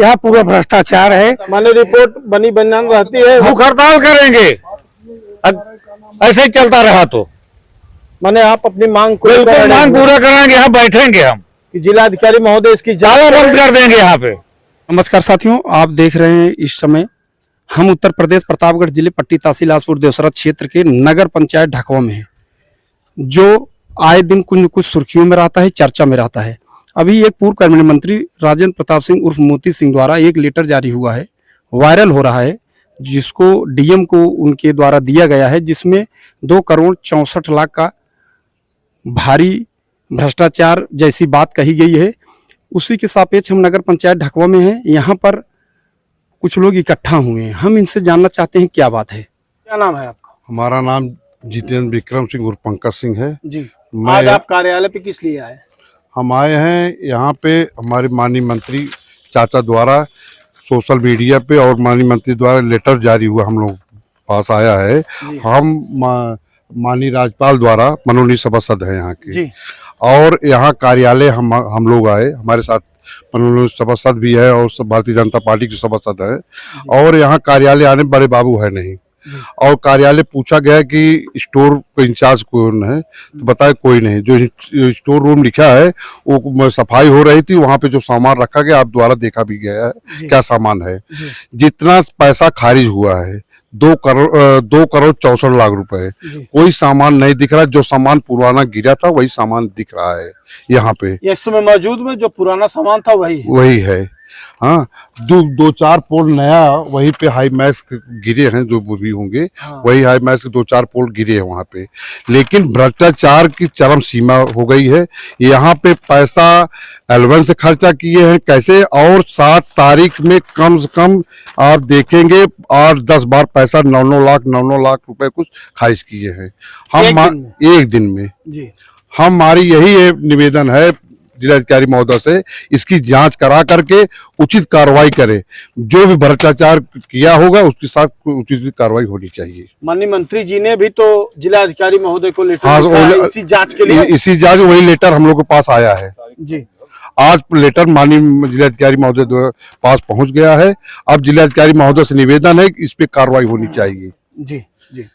यहाँ पूरा भ्रष्टाचार है। माने रिपोर्ट बनी बनान रहती है, भूख हड़ताल करेंगे ऐसे ही चलता रहा तो। माने आप अपनी मांग को बिल्कुल मांग पूरा कराएंगे, यहाँ बैठेंगे हम, जिलाधिकारी महोदय इसकी ताला बंद कर देंगे यहाँ पे। नमस्कार साथियों, आप देख रहे हैं इस समय हम उत्तर प्रदेश प्रतापगढ़ जिले पट्टी तहसील देवसरा क्षेत्र के नगर पंचायत ढकवा में है, जो आए दिन कुछ न कुछ सुर्खियों में रहता है, चर्चा में रहता है। अभी एक पूर्व कैबिनेट मंत्री राजेंद्र प्रताप सिंह उर्फ मोती सिंह द्वारा एक लेटर जारी हुआ है, वायरल हो रहा है, जिसको डीएम को उनके द्वारा दिया गया है, जिसमें 2,64,00,000 का भारी भ्रष्टाचार जैसी बात कही गई है। उसी के सापेक्ष हम नगर पंचायत ढकवा में हैं। यहाँ पर कुछ लोग इकट्ठा हुए हैं, हम इनसे जानना चाहते हैं क्या बात है। क्या नाम है आपका? हमारा नाम जितेंद्र विक्रम सिंह उर्फ पंकज सिंह है जी। मैं आज आप कार्यालय पे किस लिए आए? हम आए हैं यहाँ पे हमारे माननीय मंत्री चाचा द्वारा सोशल मीडिया पे और माननीय मंत्री द्वारा लेटर जारी हुआ हम लोग पास आया है। हम माननीय राज्यपाल द्वारा मनोनीत सभासद हैं यहाँ के जी। और यहाँ कार्यालय हम लोग आए, हमारे साथ मनोनीत सभासद भी है और भारतीय जनता पार्टी के सभासद है। और यहाँ कार्यालय आने बड़े बाबू है नहीं, और कार्यालय पूछा गया कि स्टोर को इंचार्ज कौन है, तो बताया कोई नहीं। जो स्टोर रूम लिखा है वो सफाई हो रही थी, वहाँ पे जो सामान रखा गया आप द्वारा देखा भी गया है क्या सामान है। जितना पैसा खारिज हुआ है 2,64,00,000 रुपए, कोई सामान नहीं दिख रहा। जो सामान पुराना गिरा था वही सामान दिख रहा है यहाँ पे। इस समय मौजूद में जो पुराना सामान था वही है। हाँ, दो चार पोल नया वहीं पे हाई मैक्स गिरे हैं, जो भी होंगे वही हाई मैक्स के 2-4 पोल गिरे हैं वहाँ पे। लेकिन भ्रष्टाचार की चरम सीमा हो गई है। यहाँ पे पैसा एलवन से खर्चा किए हैं कैसे, और 7 तारीख में कम से कम आप देखेंगे 8-10 बार पैसा 9-9 लाख रुपए कुछ खारिज किए हैं हम एक दिन में जी। हमारी यही निवेदन है जिलाधिकारी महोदय से, इसकी जांच करा करके उचित कार्रवाई करे। जो भी भ्रष्टाचार किया होगा उसके साथ उचित कार्रवाई होनी चाहिए। माननीय मंत्री जी ने भी तो जिलाधिकारी महोदय को लेटर लिखा इसी जांच के लिए। इसी जांच वही लेटर हम लोग के पास आया है जी। आज लेटर माननीय जिलाधिकारी महोदय पास पहुंच गया है। अब जिलाधिकारी महोदय से निवेदन है कि इस पे कार्रवाई होनी चाहिए। जी जी।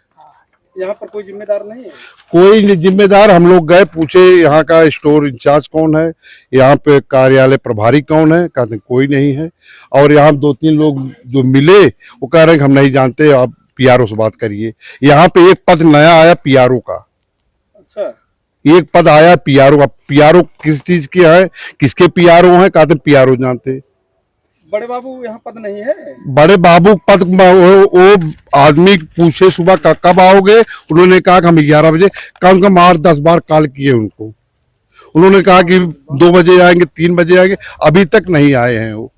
यहाँ पर कोई जिम्मेदार नहीं है? कोई जिम्मेदार, हम लोग गए पूछे यहाँ का स्टोर इंचार्ज कौन है, यहाँ पे कार्यालय प्रभारी कौन है, कहते कोई नहीं है। और यहाँ 2-3 लोग जो मिले वो कह रहे हैं कि हम नहीं जानते, आप पीआरओ से बात करिए। यहाँ पे एक पद नया आया पीआरओ का। अच्छा, एक पद आया पीआरओ का। पीआरओ किस चीज के है, किसके पीआरओ है, कहते पीआरओ जानते। बड़े बाबू यहाँ पद नहीं है? बड़े बाबू पद वो आदमी पूछे सुबह कब आओगे, उन्होंने कहा कि हम 11 बजे। कम से कम 8-10 बार कॉल किए उनको, उन्होंने कहा कि 2 बजे आएंगे, 3 बजे आएंगे, अभी तक नहीं आए हैं वो।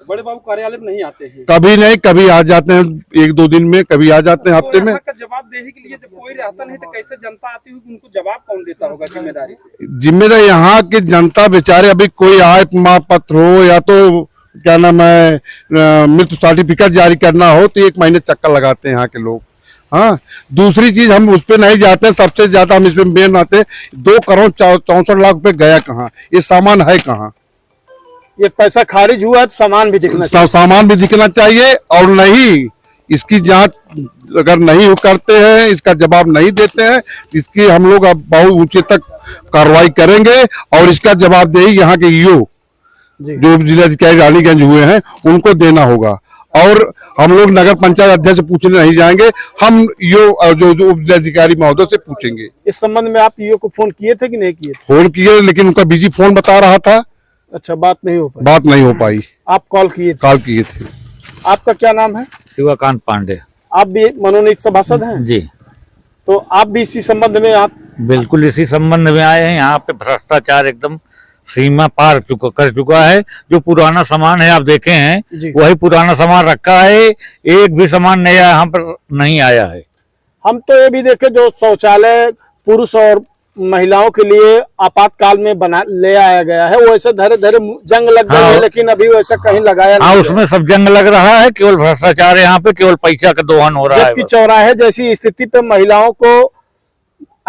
बड़े बाबू कार्यालय में नहीं आते हैं? कभी नहीं, कभी आ जाते हैं 1-2 दिन में, कभी आ जाते हैं हफ्ते में। जवाबदेही के लिए जब कोई रहता नहीं तो कैसे जनता आती होगी, उनको जवाब कौन देता होगा जिम्मेदारी से? जिम्मेदारी यहाँ की जनता बेचारे, अभी कोई आय प्रमाण पत्र हो या तो क्या नाम है मृत्यु सर्टिफिकेट जारी करना हो तो 1 महीने चक्कर लगाते हैं यहाँ के लोग। हाँ, दूसरी चीज हम उस पे नहीं जाते, सबसे ज्यादा हम इसमें मेन आते हैं 2,64,00,000 रुपए गया कहाँ, ये सामान है कहाँ। ये पैसा खारिज हुआ तो सामान भी दिखना चाहिए। सामान भी दिखना चाहिए, और नहीं इसकी जांच अगर नहीं करते हैं, इसका जवाब नहीं देते हैं, इसकी हम लोग अब बहुत ऊंचे तक कार्रवाई करेंगे। और इसका जवाबदेही यहाँ के ईओ जो जिलाधिकारी रानीगंज हुए हैं उनको देना होगा। और हम लोग नगर पंचायत अध्यक्ष से पूछने नहीं जाएंगे, हम जो जिलाधिकारी महोदय से पूछेंगे। इस संबंध में आप ईओ को फोन किए थे कि नहीं किए? फोन किए, लेकिन उनका बिजी फोन बता रहा था। अच्छा, बात नहीं हो पाई। आप कॉल किए थे? आपका क्या नाम है? शिवकांत पांडे। आप भी मनोनीत सभासद हैं? जी। तो आप भी इसी संबंध में बिल्कुल इसी संबंध में आए हैं। यहाँ पे भ्रष्टाचार एकदम सीमा पार कर चुका है। जो पुराना सामान है आप देखे हैं, वही पुराना सामान रखा है, एक भी सामान नया यहाँ पर नहीं आया है। हम तो ये भी देखे जो शौचालय पुरुष और महिलाओं के लिए आपातकाल में ले आया गया है, वो ऐसे धीरे धीरे जंग लग गया है, लेकिन अभी वैसा कहीं लगाया नहीं। उसमें सब जंग लग रहा है, केवल भ्रष्टाचार है यहाँ पे, केवल पैसा का दोहन हो रहा है। जबकि चौराहे जैसी स्थिति पे महिलाओं को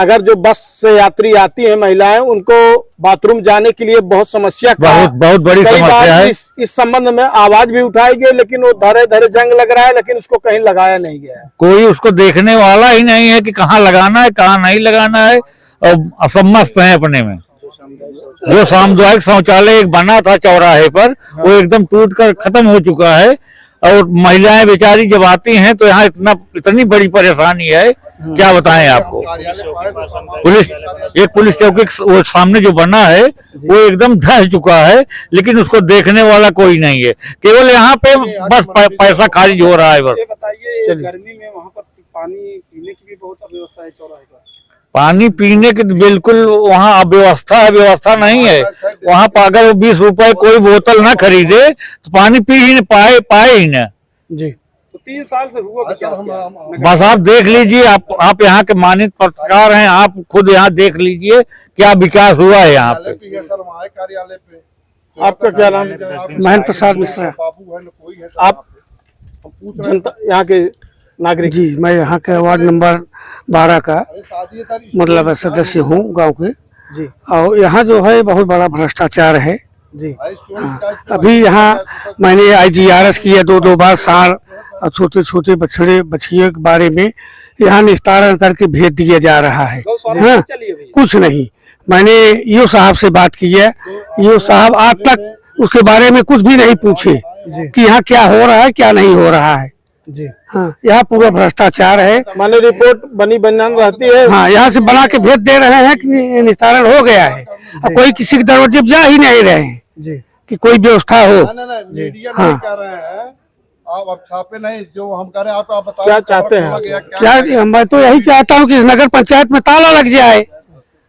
अगर जो बस से यात्री आती है महिलाएं, उनको बाथरूम जाने के लिए बहुत समस्या का बहुत बड़ी कई समस्या बार है। इस संबंध में आवाज भी उठाई गई, लेकिन वो धरे धरे जंग लग रहा है, लेकिन उसको कहीं लगाया नहीं गया है। कोई उसको देखने वाला ही नहीं है कि कहाँ लगाना है कहाँ नहीं लगाना है, और असमस्त है अपने में। जो सामुदायिक शौचालय एक बना था चौराहे पर, वो एकदम टूट कर खत्म हो चुका है, और महिलाएं बेचारी जब आती हैं तो यहाँ इतनी बड़ी परेशानी है, क्या बताएं आपको। पुलिस चौकी वो सामने जो बना है वो एकदम ढह चुका है, लेकिन उसको देखने वाला कोई नहीं है। केवल यहाँ पे बस पैसा खारिज हो रहा है बस। ये बताइए, गर्मी में वहाँ पर पानी पीने की भी बहुत अव्यवस्था है चौराहे पर। पानी पीने की बिल्कुल वहाँ अव्यवस्था है, व्यवस्था नहीं है। वहाँ पर अगर 20 रुपए कोई बोतल ना खरीदे तो पानी पी ही पाए ही ना जी। तो 3 साल से हुआ विकास क्या? बस आप देख लीजिए, आप यहाँ के मानित पत्रकार हैं, आप खुद यहाँ देख लीजिए क्या विकास हुआ है यहाँ पे। कार्यालय पे आपका क्या नाम है? महेंद्र प्रसाद मिश्रा। आप जनता यहाँ के नागरिक? जी, मैं यहाँ के वार्ड नंबर 12 का मतलब सदस्य हूँ गांव के। जी और यहाँ जो है बहुत बड़ा भ्रष्टाचार है। जी। अभी यहाँ मैंने IGRS किया 2 बार साल, और छोटे छोटे बछिए के बारे में यहाँ निस्तारण करके भेज दिया जा रहा है। हाँ, कुछ नहीं। मैंने ईओ साहब से बात की है, ईओ साहब आज तक उसके बारे में कुछ भी नहीं पूछे कि यहाँ क्या हो रहा है क्या नहीं हो रहा है। जी हाँ, यहाँ पूरा भ्रष्टाचार है। माने रिपोर्ट बनन रहती है। हाँ, यहाँ से बना के भेज दे रहे हैं कि निस्तारण हो गया है, और कोई किसी के दरवाजे जा ही नहीं रहे हैं जी कि कोई व्यवस्था हो। मीडिया हाँ। नहीं कह रहे हैं, आप अब छापे नहीं, जो हम कह रहे हैं आप बताओ क्या चाहते हैं आप? क्या मैं तो यही चाहता हूँ कि इस नगर पंचायत में ताला लग जाए।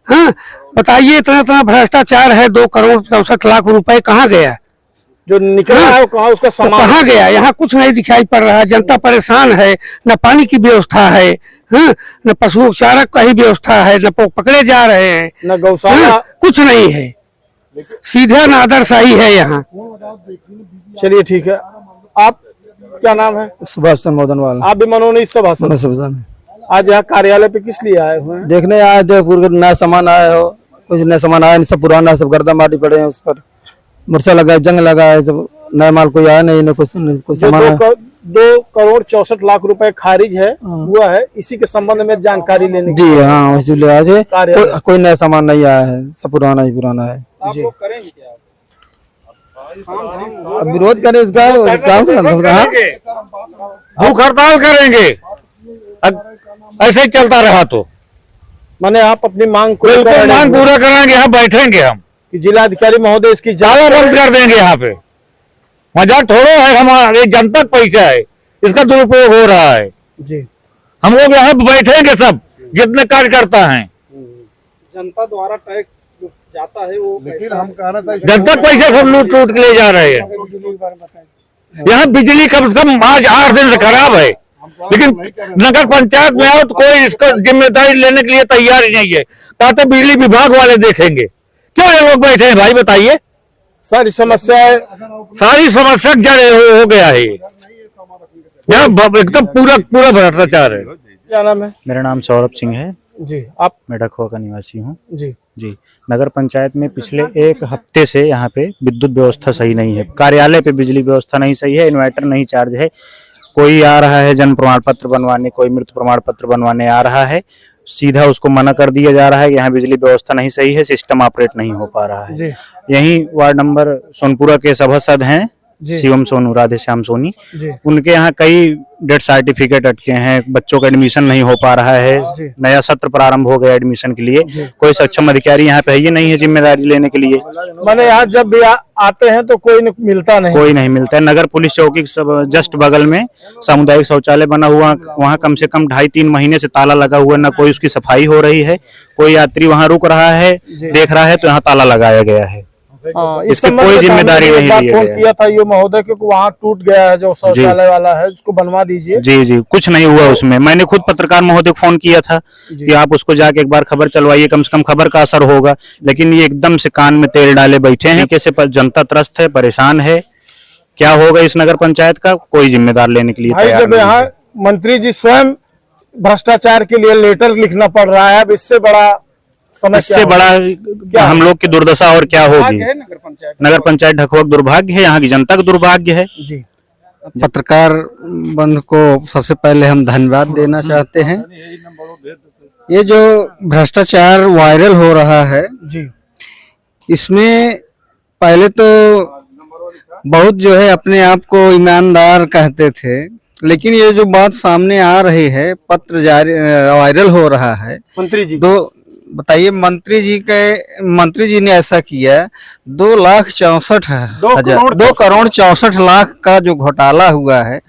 हाँ, बताइए, इतना भ्रष्टाचार है। 2 करोड़ 64 लाख रुपए कहाँ गया? जो निकला है वो कहाँ, उसका तो सामान कहाँ गया? यहाँ कुछ नहीं दिखाई पड़ रहा है। जनता परेशान है, न पानी की व्यवस्था है, हाँ, न पशु उपचारक का ही व्यवस्था है, न पकड़े जा रहे हैं, न गौशाला। हाँ, कुछ नहीं है। सीधा नादरशाही है यहाँ। चलिए ठीक है। आप क्या नाम है? सुभाष चंद्र मोदनवाल। आप भी मनोनीत सभासद? में आज यहाँ कार्यालय पे किस लिए आए हुए हैं? देखने आए थे, पूरे नया सामान आया हो, कुछ नया सामान आया नहीं, सब पुराना, सब गर्दा माटी पड़े हैं, उस पर मुर्चा लगा है, जंग लगा है, जब नया माल कोई आया नहीं, न कुछ जो सामान आया। 2 करोड़ 64 लाख रुपए खारिज है हुआ है, इसी के संबंध में जानकारी लेने जी हाँ, इसीलिए आए थे। कार्यालय। कोई नया सामान नहीं आया है, सब पुराना ही पुराना है। आप लोग करेंगे क्या? अब विरोध करें इसका काम भूख हड़ताल करेंगे ऐसे ही चलता रहा तो। माने आप अपनी मांग को बिल्कुल लेकर मांग पूरा करेंगे, यहाँ बैठेंगे हम, कि जिलाधिकारी महोदय इसकी ताला जांच बंद कर देंगे। यहाँ पे मजाक थोड़ा है, हमारे जनता का पैसा है, इसका दुरुपयोग हो रहा है। जी। हम लोग यहाँ पे बैठेंगे सब, जितने कार्यकर्ता हैं। जनता द्वारा टैक्स जो जाता है वो लेकिन हम कह रहे थे जनता का पैसा सब लूट लूट के ले जा रहे हैं। यहाँ बिजली कम से कम आज 8 दिन से खराब है, लेकिन नगर पंचायत में आओ तो कोई इसका जिम्मेदारी लेने के लिए तैयार ही नहीं है। कहते बिजली विभाग वाले देखेंगे। क्यों ये लोग बैठे हैं भाई, बताइए। सारी समस्याएं सारी समस्या जड़ हो गया है यहाँ, एकदम पूरा भ्रष्टाचार है। क्या नाम है? मेरा नाम सौरभ सिंह है, जी। आप? मैं ढखवा का निवासी हूँ। जी जी, नगर पंचायत में पिछले 1 हफ्ते से यहाँ पे विद्युत व्यवस्था सही नहीं है, कार्यालय पे बिजली व्यवस्था नहीं सही है, इन्वर्टर नहीं चार्ज है। कोई आ रहा है जन्म प्रमाण पत्र बनवाने, कोई मृत्यु प्रमाण पत्र बनवाने आ रहा है, सीधा उसको मना कर दिया जा रहा है कि यहाँ बिजली व्यवस्था नहीं सही है, सिस्टम ऑपरेट नहीं हो पा रहा है। जी। यही वार्ड नंबर सोनपुरा के सभासद हैं शिवम सोनू, राधे श्याम सोनी, उनके यहाँ कई डेथ सर्टिफिकेट अटके हैं, बच्चों का एडमिशन नहीं हो पा रहा है। नया सत्र प्रारंभ हो गया एडमिशन के लिए, कोई सक्षम अधिकारी यहाँ पे है ही नहीं है जिम्मेदारी लेने के लिए। माने यहाँ जब भी आते हैं तो कोई मिलता नहीं, कोई नहीं मिलता है। नगर पुलिस चौकी जस्ट बगल में सामुदायिक शौचालय बना हुआ, वहाँ कम से कम 2.5-3 महीने से ताला लगा हुआ, न कोई उसकी सफाई हो रही है। कोई यात्री वहाँ रुक रहा है, देख रहा है तो यहाँ ताला लगाया गया है। इस इसकी संबंध कोई में जिम्मेदारी हमने नहीं एक बार ली फोन गई है। किया था ये महोदय, क्योंकि वहाँ टूट गया है जो शौचालय वाला है, उसको बनवा दीजिए। जी जी, कुछ नहीं हुआ उसमें। मैंने खुद पत्रकार महोदय को फोन किया था कि आप उसको जाके एक बार खबर चलवाइए, कम से कम खबर का असर होगा, लेकिन ये एकदम से कान में तेल डाले बैठे हैं। कैसे जनता त्रस्त है, परेशान है। क्या होगा इस नगर पंचायत का, कोई जिम्मेदार लेने के लिए भाई तैयार जब नहीं यहाँ है। मंत्री जी स्वयं भ्रष्टाचार के लिए लेटर लिखना पड़ रहा है। अब इससे बड़ा समय इससे बड़ा हम लोग की दुर्दशा और क्या होगी। नगर पंचायत ढकवा दुर्भाग्य है, यहाँ की जनता का दुर्भाग्य है जी। पत्रकार बंधु को सबसे पहले हम धन्यवाद देना चाहते हैं। ये जो भ्रष्टाचार वायरल हो रहा है जी, इसमें पहले तो बहुत जो है अपने आप को ईमानदार कहते थे, लेकिन ये जो बात सामने आ रही है, पत्र जारी वायरल हो रहा है, मंत्री जी बताइए मंत्री जी ने ऐसा किया 2 करोड़ 64 लाख का जो घोटाला हुआ है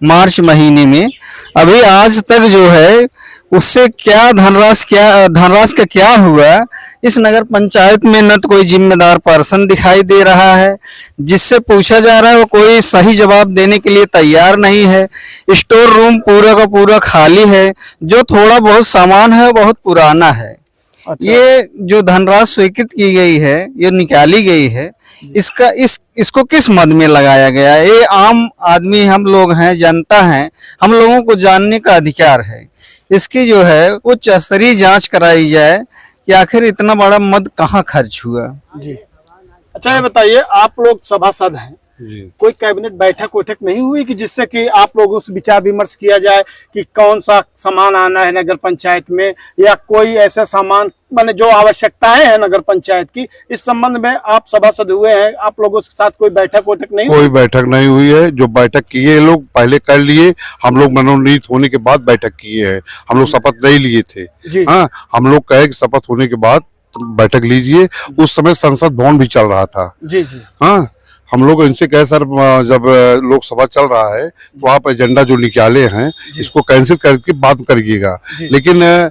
मार्च महीने में, अभी आज तक जो है उससे क्या धनराशि का क्या हुआ इस नगर पंचायत में न तो कोई जिम्मेदार पर्सन दिखाई दे रहा है, जिससे पूछा जा रहा है वो कोई सही जवाब देने के लिए तैयार नहीं है। स्टोर रूम पूरा का पूरा खाली है, जो थोड़ा बहुत सामान है बहुत पुराना है। अच्छा। ये जो धनराशि स्वीकृत की गई है, ये निकाली गई है, इसको किस मद में लगाया गया है? ये आम आदमी हम लोग हैं, जनता हैं, हम लोगों को जानने का अधिकार है। इसकी जो है उच्च स्तरीय जांच कराई जाए कि आखिर इतना बड़ा मद कहाँ खर्च हुआ। जी। अच्छा ये बताइए, आप लोग सभासद हैं, कोई कैबिनेट बैठक नहीं हुई कि जिससे कि आप लोगों से विचार विमर्श किया जाए कि कौन सा सामान आना है नगर पंचायत में, या कोई ऐसा सामान माने जो आवश्यकताएं हैं नगर पंचायत की, इस संबंध में आप सभासद हुए हैं, आप लोगों के साथ कोई बैठक नहीं हुई? कोई बैठक नहीं हुई है। जो बैठक की है लोग पहले कर लिए, हम लोग मनोनीत होने के बाद बैठक किए हैं। हम लोग शपथ नहीं लिए थे। हाँ, हम लोग कहे कि शपथ होने के बाद बैठक लीजिए। उस समय संसद भवन भी चल रहा था। जी जी। हाँ, हम लोग इनसे कहे सर जब लोकसभा चल रहा है तो आप एजेंडा जो निकाले हैं इसको कैंसिल करके बात करिएगा। लेकिन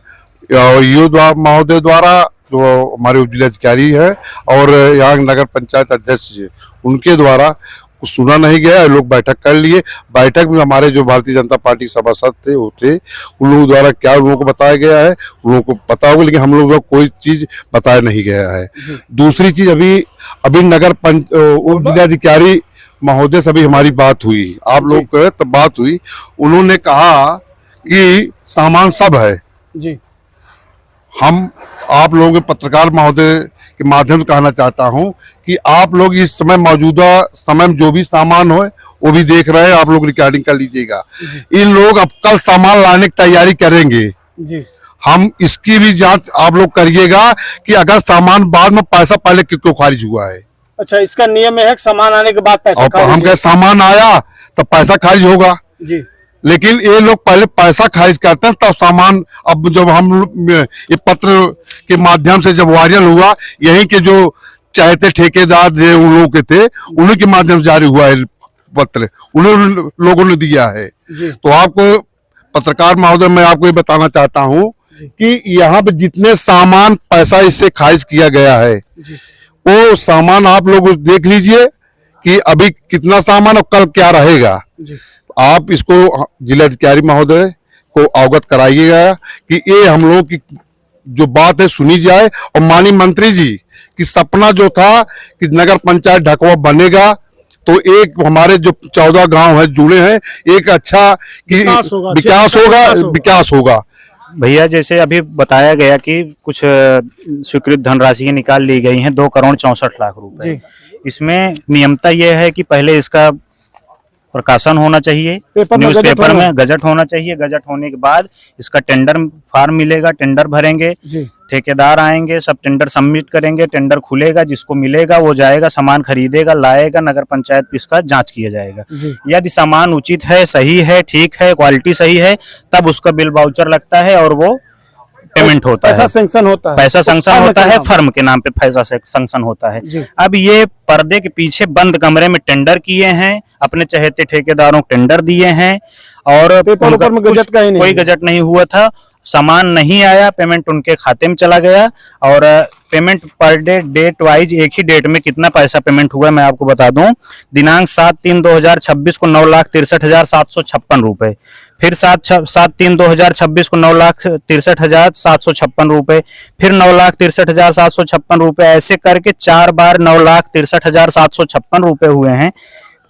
ईओ महोदय द्वारा जो हमारे जिलाधिकारी है और यहाँ नगर पंचायत अध्यक्ष जी, उनके द्वारा कुछ सुना नहीं गया। लोग बैठक कर लिए। बैठक में हमारे जो भारतीय जनता पार्टी के सभासद थे वो थे, उन लोगों द्वारा क्या उन लोगों को बताया गया है उन लोगों को पता होगा, लेकिन हम लोगों को कोई चीज बताया नहीं गया है। दूसरी चीज, अभी नगर उप जिलाधिकारी महोदय से अभी हमारी बात हुई, आप लोग तब बात हुई, उन्होंने कहा कि सामान सब है। जी। हम आप लोगों के पत्रकार महोदय के माध्यम से कहना चाहता हूं कि आप लोग इस समय मौजूदा समय में जो भी सामान हो वो भी देख रहे हैं, आप लोग रिकॉर्डिंग कर लीजिएगा। इन लोग अब कल सामान लाने की तैयारी करेंगे जी। हम इसकी भी जांच आप लोग करिएगा कि अगर सामान बाद में पैसा पहले क्यों खारिज हुआ है। अच्छा, इसका नियम है कि सामान आने के बाद पैसा खारिज। हम कहे सामान आया तो पैसा खारिज होगा जी, लेकिन ये लोग पहले पैसा खारिज करते हैं तब सामान। अब जब हम ये पत्र के माध्यम से जब वायरल हुआ, यहीं के जो चाहते ठेकेदार जो उन लोगों के थे उन्हीं के माध्यम से जारी हुआ है पत्र, उन्होंने लोगों ने दिया है। तो आपको पत्रकार महोदय मैं आपको ये बताना चाहता हूँ कि यहाँ पे जितने सामान पैसा इससे खारिज किया गया है वो सामान आप लोग देख लीजिए कि अभी कितना सामान और कल क्या रहेगा। आप इसको जिलाधिकारी महोदय को अवगत कराइएगा कि ये हम लोगों की जो बात है सुनी जाए। और माननीय मंत्री जी की सपना जो था कि नगर पंचायत ढकवा बनेगा, तो एक हमारे जो 14 गांव है जुड़े हैं, एक अच्छा कि विकास होगा। भैया जैसे अभी बताया गया कि कुछ स्वीकृत धनराशि निकाल ली गई हैं 2 करोड़ 64 लाख रुपए। इसमें नियमता यह है कि पहले इसका प्रकाशन होना चाहिए, न्यूज़पेपर में गजट होना चाहिए। गजट होने के बाद इसका टेंडर फॉर्म मिलेगा, टेंडर भरेंगे, ठेकेदार आएंगे, सब टेंडर सबमिट करेंगे, टेंडर खुलेगा, जिसको मिलेगा वो जाएगा, सामान खरीदेगा, लाएगा, नगर पंचायत पे इसका जांच किया जाएगा। यदि सामान उचित है, सही है, ठीक है, क्वालिटी सही है, तब उसका बिल वाउचर लगता है और वो पेमेंट होता है, पैसा सैंक्शन होता है, फर्म के नाम पे पैसा सैंक्शन होता है। अब ये पर्दे के पीछे बंद कमरे में टेंडर किए हैं, अपने चहेते ठेकेदारों को टेंडर दिए हैं और कोई गजट नहीं हुआ था, सामान नहीं आया, पेमेंट उनके खाते में चला गया। और payment per day date wise एक ही डेट में कितना पैसा पेमेंट हुआ मैं आपको बता दूं। दिनांक 7/3/2026 को 9,63,756 रुपए, फिर 7/3/2026 को 9,63,756 रुपए, फिर 9,63,756 रुपए, ऐसे करके 4 बार 9,63,756 रुपए हुए हैं।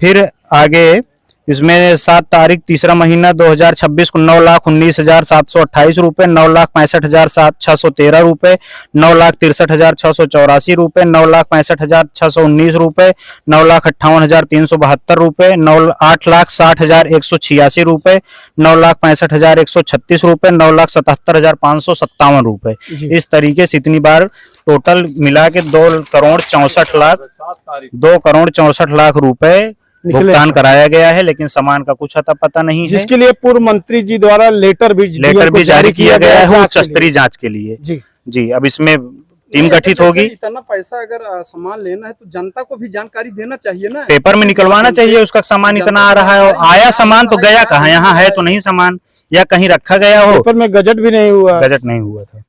फिर आगे इसमें 7 तारीख 3रा महीना 2026 को 9,19,728 रुपए, 9,65,613 रुपए, 9,63,684 रुपए, 9,65,619 रुपए, 9,58,372 रुपए, 8,60,186 रुपए, 9,65,136 रुपए, 9,77,557 रुपए। इस तरीके से इतनी बार टोटल मिला के 2,64,00,000 रुपए भुगतान कराया गया है, लेकिन सामान का कुछ अता पता नहीं है, जिसके लिए पूर्व मंत्री जी द्वारा लेटर भी जारी किया गया है उच्च स्तरीय जांच के लिए। जी अब इसमें टीम गठित होगी। इतना पैसा अगर सामान लेना है तो जनता को भी जानकारी देना चाहिए ना, पेपर में निकलवाना चाहिए उसका सामान इतना आ रहा है, आया सामान तो गया कहाँ, यहाँ है तो नहीं सामान, या कहीं रखा गया हो, पेपर में गजट भी नहीं हुआ, गजट नहीं हुआ था।